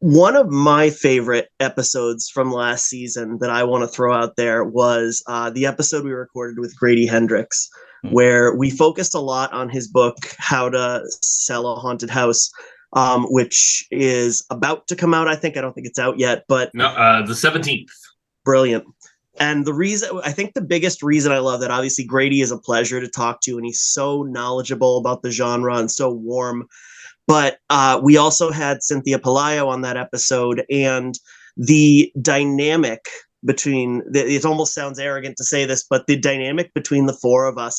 One of my favorite episodes from last season that I want to throw out there was the episode we recorded with Grady Hendrix, Hmm. where we focused a lot on his book, How to Sell a Haunted House, which is about to come out. I think. I don't think it's out yet, but No, the 17th. brilliant. And the reason, I think the biggest reason I love that, obviously, Grady is a pleasure to talk to, and he's so knowledgeable about the genre and so warm. But we also had Cynthia Pelayo on that episode, and the dynamic between it almost sounds arrogant to say this, but the dynamic between the four of us,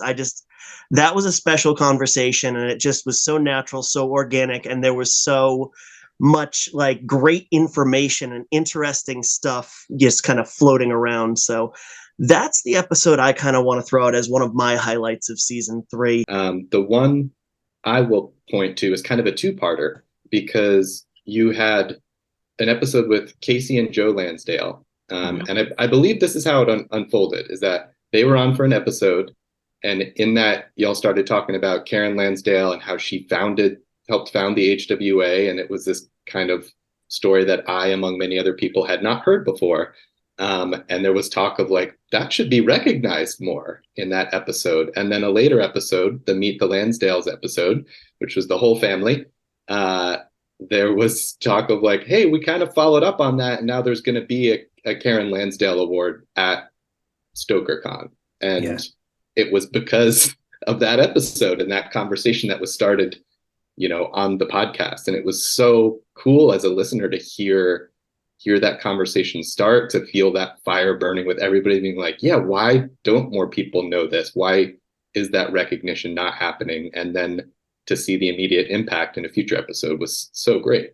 that was a special conversation, and it just was so natural, so organic, and there was so much like great information and interesting stuff just kind of floating around. So that's the episode I kind of want to throw out as one of my highlights of season 3. The one I will point to is kind of a two-parter because you had an episode with Casey and Joe Lansdale. And I believe this is how it unfolded, is that they were on for an episode, and in that y'all started talking about Karen Lansdale and how she helped found the HWA, and it was this kind of story that I, among many other people, had not heard before. And there was talk of like, that should be recognized more in that episode. And then a later episode, the Meet the Lansdales episode, which was the whole family, there was talk of like, hey, we kind of followed up on that, and now there's going to be a Karen Lansdale Award at StokerCon. And Yeah. it was because of that episode and that conversation that was started, on the podcast. And it was so cool as a listener to hear that conversation start, to feel that fire burning with everybody being like, yeah, why don't more people know this? Why is that recognition not happening? And then to see the immediate impact in a future episode was so great.